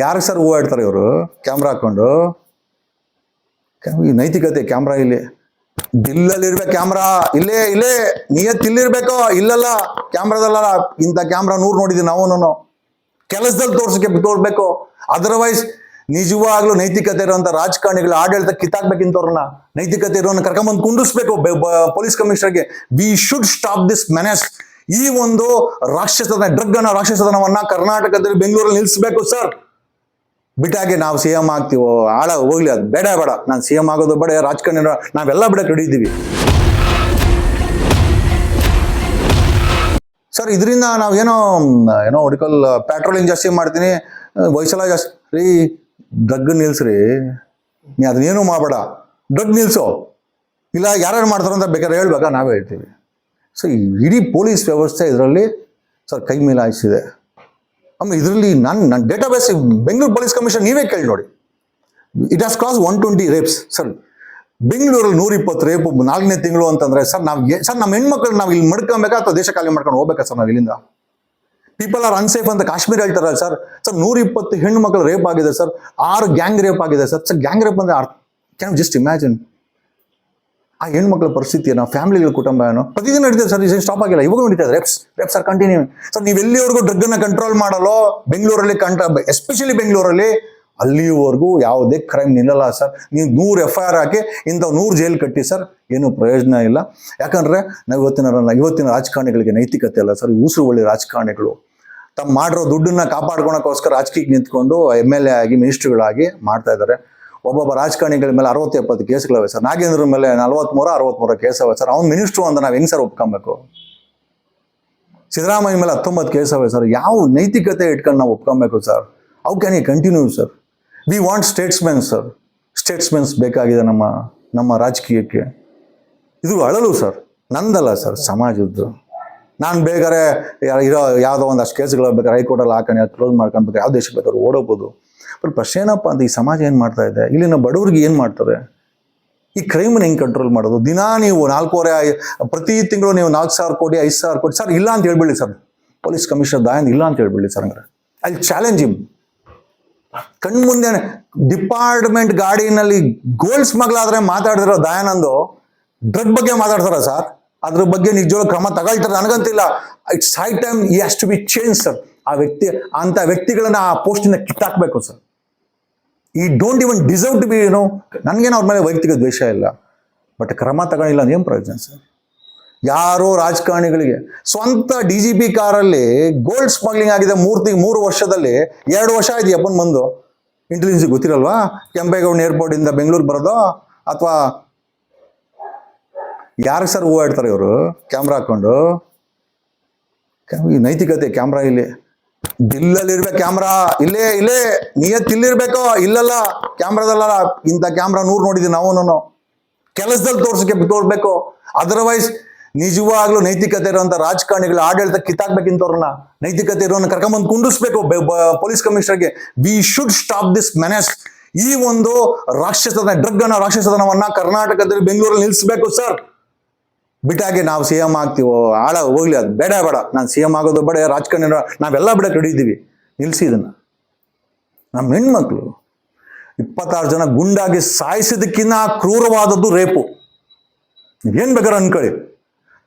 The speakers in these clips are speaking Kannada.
ಯಾರು ಸರ್ ಹೂವು ಇಡ್ತಾರೆ ಇವರು ಕ್ಯಾಮ್ರಾ ಹಾಕೊಂಡು? ನೈತಿಕತೆ ಕ್ಯಾಮ್ರಾ ಇಲ್ಲಿ ದಿಲ್ಲಲ್ಲಿರ್ಬೇಕು, ಕ್ಯಾಮ್ರಾ ಇಲ್ಲೇ ಇಲ್ಲೇ ನಿಯತ್ ಇಲ್ಲಿರ್ಬೇಕು. ಇಲ್ಲಲ್ಲ ಕ್ಯಾಮ್ರಾದಲ್ಲ, ಇಂಥ ಕ್ಯಾಮ್ರಾ 100 ನೋಡಿದ್ವಿ ನಾವು. ಕೆಲಸದಲ್ಲಿ ತೋರ್ಬೇಕು. ಅದರ್ವೈಸ್ ನಿಜವಾಗ್ಲೂ ನೈತಿಕತೆ ಇರುವಂತ ರಾಜಕಾರಣಿಗಳು ಆಡಳಿತ ಕಿತ್ತಾಕ್ಬೇಕಿಂತವ್ರನ್ನ, ನೈತಿಕತೆ ಇರೋನ್ನ ಕರ್ಕೊಂಬಂದು ಕುಂಡಿಸ್ಬೇಕು ಪೊಲೀಸ್ ಕಮಿಷನರ್ಗೆ. We should stop this menace. ಈ ಒಂದು ರಾಕ್ಷಸತನವನ್ನ ಕರ್ನಾಟಕದಲ್ಲಿ ಬೆಂಗಳೂರಲ್ಲಿ ನಿಲ್ಲಿಸಬೇಕು ಸರ್. ಬಿಟ್ಟಾಗೆ ನಾವು CM ಆಗ್ತೀವೋ ಹೋಗ್ಲಿ, ಅದು ಬೇಡ. ನಾನು CM ಆಗೋದು ಬೇಡ, ರಾಜಕಾರಣಿ ನಾವೆಲ್ಲ ಬಿಡಕ್ಕೆ ರೆಡಿ ಇದ್ದೀವಿ ಸರ್. ಇದರಿಂದ ನಾವೇನೋ ಹುಡುಕಲ್ ಪೆಟ್ರೋಲಿಂಗ್ ಜಾಸ್ತಿ ಮಾಡ್ತೀನಿ, ವಯಸ್ಸೆಲ್ಲ ಜಾಸ್ತಿ ರೀ. ಡ್ರಗ್ ನಿಲ್ಸ್ರಿ, ನೀ ಅದನ್ನೇನು ಮಾಡಬೇಡ, ಡ್ರಗ್ ನಿಲ್ಸೋ. ಇಲ್ಲ ಯಾರ್ಯಾರು ಮಾಡ್ತಾರೋ ಅಂತ ಬೇಕಾದ್ರೆ ಹೇಳ್ಬೇಕಾ, ನಾವೇ ಹೇಳ್ತೀವಿ. ಸೊ ಇಡೀ ಪೊಲೀಸ್ ವ್ಯವಸ್ಥೆ ಇದರಲ್ಲಿ ಸರ್ ಕೈ ಮೇಲಾಯಿಸಿದೆ. ಆಮೇಲೆ ಇದರಲ್ಲಿ ನನ್ನ ಡೇಟಾಬೇಸ್ ಬೆಂಗಳೂರು ಪೊಲೀಸ್ ಕಮಿಷನ್ ನೀವೇ ಕೇಳಿ ನೋಡಿ. It has cross 120 rapes sir. ಬೆಂಗಳೂರಲ್ಲಿ 120 ರೇಪ್ 4ನೇ ತಿಂಗಳು ಅಂತಂದ್ರೆ ಸರ್, ನಮ್ಮ ಹೆಣ್ಮಕ್ಳು ನಾವು ಇಲ್ಲಿ ಮಡ್ಕೊಬೇಕಾ ಅಥವಾ ದೇಶ ಖಾಲಿ ಮಾಡ್ಕೊಂಡು ಹೋಗ್ಬೇಕಾ ಸರ್? ನಾವು ಇಲ್ಲಿಂದ ಪೀಪಲ್ ಆರ್ ಅನ್ಸೇಫ್ ಅಂತ ಕಾಶ್ಮೀರ ಹೇಳ್ತಾರಲ್ಲ ಸರ್. 120 ಹೆಣ್ಣು ಮಕ್ಕಳು ರೇಪ್ ಆಗಿದೆ ಸರ್, 6 ಗ್ಯಾಂಗ್ ರೇಪ್ ಆಗಿದೆ ಸರ್. ಗ್ಯಾಂಗ್ ರೇಪ್ ಅಂದ್ರೆ ಕ್ಯಾನ್ ಜಸ್ಟ್ ಇಮ್ಯಾಜಿನ್ ಆ ಹೆಣ್ಮಕ್ಳ ಪರಿಸ್ಥಿತಿ, ನಾವು ಫ್ಯಾಮಿಲಿಗಳ ಕುಟುಂಬ ಏನೋ ಪ್ರತಿದಿನ ನಡೀತದೆ ಸರ್. ಇದು ಸ್ಟಾಪ್ ಆಗಿಲ್ಲ, ಇವಾಗ ನಡೀತದೆ. Rapes are continue sir. ನೀವು ಎಲ್ಲಿವರೆಗೂ ಡ್ರಗ್ ಅನ್ನ ಕಂಟ್ರೋಲ್ ಮಾಡಲು ಬೆಂಗಳೂರಲ್ಲಿ ಎಸ್ಪೆಷಲಿ ಬೆಂಗಳೂರಲ್ಲಿ ಅಲ್ಲಿವರೆಗೂ ಯಾವುದೇ ಕ್ರೈಮ್ ನಿಲ್ಲಲ್ಲ ಸರ್. ನೀವು 100 FIR ಹಾಕಿ ಇಂಥ 100 ಜೈಲ್ ಕಟ್ಟಿ ಸರ್, ಏನು ಪ್ರಯೋಜನ ಇಲ್ಲ. ಯಾಕಂದ್ರೆ ನಾವು ಇವತ್ತಿನ ರಾಜಕಾರಣಿಗಳಿಗೆ ನೈತಿಕತೆ ಅಲ್ಲ ಸರ್. ಉಸಿರು ಒಳ್ಳೆ ರಾಜಕಾರಣಿಗಳು ತಮ್ಮ ಮಾಡಿರೋ ದುಡ್ಡನ್ನ ಕಾಪಾಡ್ಕೊಳಕ್ಕೋಸ್ಕರ ರಾಜಕೀಯಕ್ಕೆ ನಿಂತ್ಕೊಂಡು MLA ಆಗಿ ಮಿನಿಸ್ಟ್ರುಗಳಾಗಿ ಮಾಡ್ತಾ ಇದ್ದಾರೆ. ಒಬ್ಬೊಬ್ಬ ರಾಜಕಾರಣಿಗಳ ಮೇಲೆ 60-70 ಕೇಸ್ಗಳಿವೆ ಸರ್. ನಾಗೇಂದ್ರ ಮೇಲೆ 43 ಕೇಸವೆ ಸರ್. ಅವ್ನು ಮಿನಿಸ್ಟ್ರು ಅಂತ ನಾವು ಹೆಂಗ್ ಸರ್ ಒಪ್ಕೊಬೇಕು? ಸಿದ್ದರಾಮಯ್ಯ ಮೇಲೆ 19 ಕೇಸವೆ ಸರ್. ಯಾವ ನೈತಿಕತೆ ಇಟ್ಕೊಂಡು ನಾವು ಒಪ್ಕೊಬೇಕು sir? How can you continue sir? We want statesmen sir. Statesmens ಬೇಕಾಗಿದೆ ನಮ್ಮ ರಾಜಕೀಯಕ್ಕೆ. ಇದು ಅಳಲು ಸರ್, ನಂದಲ್ಲ ಸರ್, ಸಮಾಜದ್ದು. ನಾನು ಬೇಕಾದ್ರೆ ಯಾವುದೋ ಒಂದಷ್ಟು ಕೇಸ್ಗಳು ಬೇಕಾದ್ರೆ ಹೈಕೋರ್ಟಲ್ಲಿ ಹಾಕೊಂಡು ಕ್ಲೋಸ್ ಮಾಡ್ಕೊಳ್ಬೇಕು, ಯಾವ ದೇಶಕ್ಕೆ ಬೇಕಾದ್ರೆ ಓಡೋಗ್ಬೋದು. ಬಟ್ ಪ್ರಶ್ನೆ ಏನಪ್ಪ ಅಂತ, ಈ ಸಮಾಜ ಏನು ಮಾಡ್ತಾ ಇದೆ, ಇಲ್ಲಿನ ಬಡವ್ರಿಗೆ ಏನು ಮಾಡ್ತಾರೆ? ಈ ಕ್ರೈಮನ್ನು ಹೆಂಗೆ ಕಂಟ್ರೋಲ್ ಮಾಡೋದು? ದಿನಾ ನೀವು 4 ಪ್ರತಿ ತಿಂಗಳು ನೀವು 4,000 ಕೋಟಿ 5,000 ಕೋಟಿ ಸರ್ ಇಲ್ಲ ಅಂತ ಹೇಳ್ಬಿಡಿ ಸರ್. ಪೊಲೀಸ್ ಕಮಿಷನರ್ ದಯಾನಂದ್ ಇಲ್ಲ ಅಂತ ಹೇಳ್ಬಿಡಿ ಸರ್. ಹಂಗಾರೆ ಅಲ್ಲಿ ಚಾಲೆಂಜ್ ಹಿಮ್. ಕಣ್ಮುಂದೆ ಡಿಪಾರ್ಟ್ಮೆಂಟ್ ಗಾಡಿನಲ್ಲಿ ಗೋಲ್ಡ್ ಸ್ಮಗ್ಲ್ ಆದ್ರೆ ಮಾತಾಡಿದಿರೋ ದಯಾನಂದ್ ಡ್ರಗ್ ಬಗ್ಗೆ ಮಾತಾಡ್ತಾರ ಸರ್? ಅದ್ರ ಬಗ್ಗೆ ನಿಜವಾಗ್ಲೂ ಕ್ರಮ ತಗೊಳ್ತಾರೆ ನನಗಂತಿಲ್ಲ. It's high time he has to be change sir. ಅಂತ ವ್ಯಕ್ತಿಗಳನ್ನ ಆ ಪೋಸ್ಟಿಂದ ಕಿತ್ತಾಕ್ಬೇಕು ಸರ್. ಈ don't even deserve to be ನನಗೇನು ಅವ್ರ ಮೇಲೆ ವೈಯಕ್ತಿಕ ದ್ವೇಷ ಇಲ್ಲ, ಬಟ್ ಕ್ರಮ ತಗೊಳ್ಳಿಲ್ಲ ಏನು ಪ್ರಯೋಜನ ಸರ್? ಯಾರೋ ರಾಜಕಾರಣಿಗಳಿಗೆ ಸ್ವಂತ DGP ಕಾರಲ್ಲಿ ಗೋಲ್ಡ್ ಸ್ಮಗ್ಲಿಂಗ್ ಆಗಿದೆ 3 ವರ್ಷದಲ್ಲಿ. 2 ವರ್ಷ ಆಯ್ತು ಅಪ್ಪನ್ ಬಂದು. ಇಂಟೆಲಿಜೆನ್ಸ್ ಗೊತ್ತಿರಲ್ವಾ? ಕೆಂಪೇಗೌಡ ಏರ್ಪೋರ್ಟ್ ಇಂದ ಬೆಂಗಳೂರು ಬರೋದು? ಅಥವಾ ಯಾರು ಸರ್ ಹೂವು ಇಡ್ತಾರೆ ಇವರು ಕ್ಯಾಮ್ರಾ ಹಾಕೊಂಡು? ನೈತಿಕತೆ ಕ್ಯಾಮ್ರಾ ಇಲ್ಲಿ ದಿಲ್ಲಲ್ಲಿರ್ಬೇಕು, ಕ್ಯಾಮ್ರಾ ಇಲ್ಲೇ ನಿಯತ್ ಇಲ್ಲಿರ್ಬೇಕು. ಇಲ್ಲಲ್ಲ ಕ್ಯಾಮ್ರಾದಲ್ಲ, ಇಂಥ ಕ್ಯಾಮ್ರಾ 100 ನೋಡಿದ್ವಿ ನಾವು. ಕೆಲಸದಲ್ಲಿ ತೋರ್ಬೇಕು. ಅದರ್ವೈಸ್ ನಿಜವಾಗ್ಲೂ ನೈತಿಕತೆ ಇರುವಂತ ರಾಜಕಾರಣಿಗಳು ಆಡಳಿತ ಕಿತ್ತಾಕ್ಬೇಕಿಂತವ್ರನ್ನ, ನೈತಿಕತೆ ಇರೋನ್ನ ಕರ್ಕೊಂಬಂದು ಕುಂಡಿಸ್ಬೇಕು ಪೊಲೀಸ್ ಕಮಿಷನರ್ಗೆ. We should stop this menace. ಈ ಒಂದು ರಾಕ್ಷಸತನವನ್ನ ಕರ್ನಾಟಕದಲ್ಲಿ ಬೆಂಗಳೂರಲ್ಲಿ ನಿಲ್ಲಿಸಬೇಕು ಸರ್. ಬಿಟ್ಟಾಗೆ ನಾವು CM ಆಗ್ತೀವೋ ಹೋಗ್ಲಿ, ಅದು ಬೇಡ. ನಾನು CM ಆಗೋದು ಬೇಡ, ರಾಜಕಾರಣಿ ನಾವೆಲ್ಲ ಬಿಡಕ್ಕೆ ರೆಡಿ ಇದ್ದೀವಿ. ನಿಲ್ಲಿಸಿ ಇದನ್ನ. ನಮ್ಮ ಹೆಣ್ಮಕ್ಳು 26 ಜನ ಗುಂಡಾಗಿ ಸಾಯಿಸಿದಕ್ಕಿಂತ ಕ್ರೂರವಾದದ್ದು ರೇಪು. ಏನ್ ಬೇಕಾದ್ರೆ ಅನ್ಕೊಳ್ಳಿ.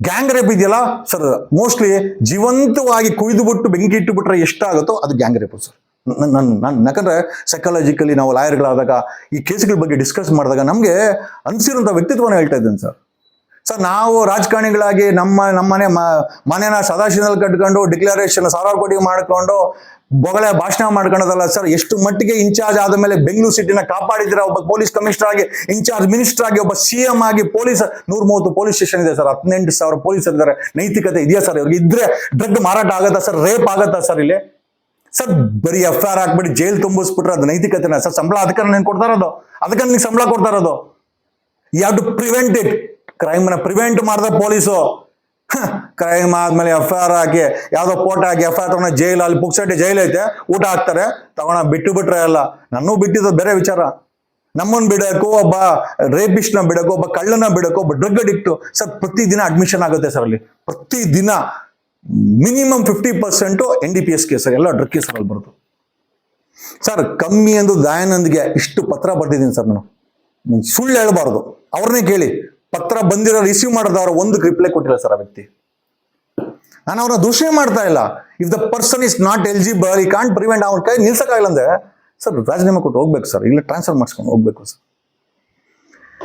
ಗ್ಯಾಂಗ್ ರೇಪ್ ಇದೆಯಲ್ಲ ಸರ್, ಮೋಸ್ಟ್ಲಿ ಜೀವಂತವಾಗಿ ಕುಯ್ದು ಬಿಟ್ಟು ಬೆಂಕಿ ಇಟ್ಟುಬಿಟ್ರೆ ಎಷ್ಟಾಗುತ್ತೋ ಅದು ಗ್ಯಾಂಗ್ ರೇಪು ಸರ್. ಯಾಕಂದ್ರೆ ಸೈಕಾಲಜಿಕಲಿ ನಾವು ಲಾಯರ್ಗಳಾದಾಗ ಈ ಕೇಸ್ಗಳ ಬಗ್ಗೆ ಡಿಸ್ಕಸ್ ಮಾಡಿದಾಗ ನಮಗೆ ಅನ್ಸಿರೋಂಥ ವ್ಯಕ್ತಿತ್ವನ ಹೇಳ್ತಾ ಇದ್ದೇನೆ ಸರ್. ನಾವು ರಾಜಕಾರಣಿಗಳಾಗಿ ಮನೆನ ಸದಾಶಿವದಲ್ಲಿ ಕಟ್ಕೊಂಡು ಡಿಕ್ಲರೇಷನ್ 1,000 ಕೋಟಿ ಮಾಡ್ಕೊಂಡು ಬೊಗಳೆ ಭಾಷಣ ಮಾಡ್ಕೊಳ್ಳೋದಲ್ಲ ಸರ್. ಎಷ್ಟು ಮಟ್ಟಿಗೆ ಇನ್ಚಾರ್ಜ್ ಆದ ಮೇಲೆ ಬೆಂಗಳೂರು ಸಿಟಿನ ಕಾಪಾಡಿದಿರ. ಒಬ್ಬ ಪೊಲೀಸ್ ಕಮಿಷನರ್ ಆಗಿ, ಇನ್ಚಾರ್ಜ್ ಮಿನಿಸ್ಟರ್ ಆಗಿ, ಒಬ್ಬ CM ಆಗಿ, 130 ಪೊಲೀಸ್ ಸ್ಟೇಷನ್ ಇದೆ ಸರ್, 18,000 ಪೊಲೀಸರು ಇದ್ದಾರೆ. ನೈತಿಕತೆ ಇದೆಯಾ ಸರ್ ಇವ್ರಿಗೆ? ಇದ್ರೆ ಡ್ರಗ್ ಮಾರಾಟ ಆಗತ್ತಾ ಸರ್? ರೇಪ್ ಆಗತ್ತಾ ಸರ್ ಇಲ್ಲಿ ಸರ್? ಬರೀ FIR ಹಾಕ್ಬಿಟ್ಟು ಜೈಲ್ ತುಂಬಿಸ್ಬಿಟ್ರೆ ಅದು ನೈತಿಕತೆನ ಸರ್? ಸಂಬಳ ಅದಕ್ಕೆ ನೀನು ಕೊಡ್ತಾ ಇರೋದು, ಅದಕ್ಕೆ ನಿಮ್ಗೆ ಸಂಬಳ ಕೊಡ್ತಾ ಇರೋದು. You have to prevent it. ಕ್ರೈಮ್ನ ಪ್ರಿವೆಂಟ್ ಮಾಡಿದ ಪೊಲೀಸು. ಕ್ರೈಮ್ ಆದ್ಮೇಲೆ FIR ಹಾಕಿ ಯಾವುದೋ ಫೋಟೋ ಹಾಕಿ FIR ತಗೊಂಡ ಜೈಲಲ್ಲಿ ಪುಕ್ಸಟ್ಟೆ ಜೈಲ್ ಐತೆ, ಊಟ ಹಾಕ್ತಾರೆ, ತಗೊಂಡ ಬಿಟ್ಟರೆ ಅಲ್ಲ. ನನ್ನೂ ಬಿಟ್ಟಿದ್ದು ಬೇರೆ ವಿಚಾರ. ನಮ್ಮನ್ನು ಬಿಡೋಕ್ಕೂ, ಒಬ್ಬ ರೇಪಿಸ್ಟ್ನ ಬಿಡೋಕ್ಕೂ, ಒಬ್ಬ ಕಳ್ಳನ ಬಿಡೋಕ್ಕೂ, ಒಬ್ಬ ಡ್ರಗ್ ಅಡಿಕ್ಟು ಸರ್ ಪ್ರತಿದಿನ ಅಡ್ಮಿಷನ್ ಆಗುತ್ತೆ ಸರ್ ಅಲ್ಲಿ. ಪ್ರತಿದಿನ ಮಿನಿಮಮ್ 50% NDPS ಕೇಸ್ ಎಲ್ಲ ಡ್ರಗ್ ಕೇಸಲ್ಲಿ ಬರುತ್ತೆ. ಸರ್ ಕಮ್ಮಿ ಎಂದು ದಯಾನಂದ್ಗೆ ಇಷ್ಟು ಪತ್ರ ಬರ್ತಿದ್ದೀನಿ ಸರ್ ನಾನು. ಸುಳ್ಳು ಹೇಳ್ಬಾರ್ದು, ಅವ್ರನ್ನೇ ಕೇಳಿ. ಪತ್ರ ಬಂದಿರೋ ರಿಸೀವ್ ಮಾಡಿದವ್ರ ಒಂದು ರಿಪ್ಲೈ ಕೊಟ್ಟಿಲ್ಲ ಸರ್ ಆ ವ್ಯಕ್ತಿ. ನಾನು ಅವ್ರನ್ನ ದೂಷಣೆ ಮಾಡ್ತಾ ಇಲ್ಲ. If the person is not eligible, ಈ ಕಾಂಟ್ ಪ್ರಿವೆಂಟ್, ಅವ್ನ ಕೈ ನಿಲ್ಸಕ್ಕಾಗಿಲ್ಲ ಅಂದ್ರೆ ಸರ್ ರಾಜೀನಾಮೆ ಕೊಟ್ಟು ಹೋಗ್ಬೇಕು ಸರ್, ಇಲ್ಲ ಟ್ರಾನ್ಸ್ಫರ್ ಮಾಡಿಸ್ಕೊಂಡು ಹೋಗ್ಬೇಕು ಸರ್.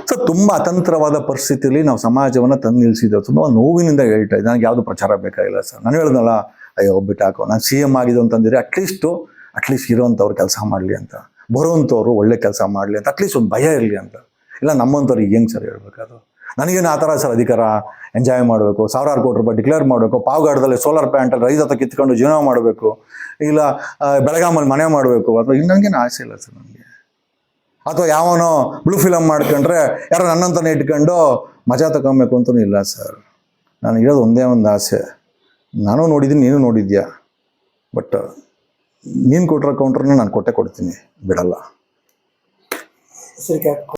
ಸರ್ ತುಂಬ ಅತಂತ್ರವಾದ ಪರಿಸ್ಥಿತಿಯಲ್ಲಿ ನಾವು ಸಮಾಜವನ್ನು ತಂದು ನಿಲ್ಲಿಸಿದ್ದೇವೆ. ತುಂಬ ನೋವಿನಿಂದ ಹೇಳ್ತಾ ಇದ್ದೆ. ನನಗೆ ಯಾವುದು ಪ್ರಚಾರ ಬೇಕಾಗಿಲ್ಲ ಸರ್. ನಾನು ಹೇಳಿದ್ನಲ್ಲ, ಅಯ್ಯೋ ಬಿಟ್ಟು ಹಾಕೋ, ನಾನು CM ಆಗಿದ್ದು ಅಂತಂದಿರಿ, ಅಟ್ಲೀಸ್ಟ್ ಇರೋವಂಥವ್ರು ಕೆಲಸ ಮಾಡಲಿ ಅಂತ, ಬರೋವಂಥವ್ರು ಒಳ್ಳೆ ಕೆಲಸ ಮಾಡಲಿ ಅಂತ, ಅಟ್ಲೀಸ್ಟ್ ಒಂದು ಭಯ ಇರಲಿ ಅಂತ. ಇಲ್ಲ ನಮ್ಮಂಥವ್ರಿಗೆ ಹೆಂಗೆ ಸರ್ ಹೇಳ್ಬೇಕದು? ನನಗೇನು ಆ ಥರ ಸರ್ ಅಧಿಕಾರ ಎಂಜಾಯ್ ಮಾಡಬೇಕು, ಸಾವಿರಾರು ಕೋಟಿ ರೂಪಾಯಿ ಡಿಕ್ಲೇರ್ ಮಾಡಬೇಕು, ಪಾವಗಡದಲ್ಲಿ ಸೋಲಾರ್ ಪ್ಲಾಂಟಲ್ಲಿ ರೈತ ಹತ್ರ ಕಿತ್ಕೊಂಡು ಜೀವನ ಮಾಡಬೇಕು, ಇಲ್ಲ ಬೆಳಗಾಮಲ್ಲಿ ಮನೆ ಮಾಡಬೇಕು, ಅಥವಾ ಇನ್ನೊಂಗೇನು ಆಸೆ ಇಲ್ಲ ಸರ್ ನನಗೆ. ಅಥವಾ ಯಾವನೋ ಬ್ಲೂ ಫಿಲಮ್ ಮಾಡ್ಕೊಂಡ್ರೆ ಯಾರೋ ನನ್ನಂತನೇ ಇಟ್ಕೊಂಡು ಮಜಾ ತಗೊಬೇಕು ಅಂತಲೂ ಇಲ್ಲ ಸರ್. ನಾನು ಇರೋದು ಒಂದೇ ಒಂದು ಆಸೆ. ನಾನು ನೋಡಿದ್ದೀನಿ, ನೀನು ನೋಡಿದ್ಯಾ. ಬಟ್ ನೀನು ಕೊಟ್ಟಿರೋ ಕೌಂಟ್ರನ್ನ ನಾನು ಕೊಟ್ಟೆ ಕೊಡ್ತೀನಿ, ಬಿಡಲ್ಲ.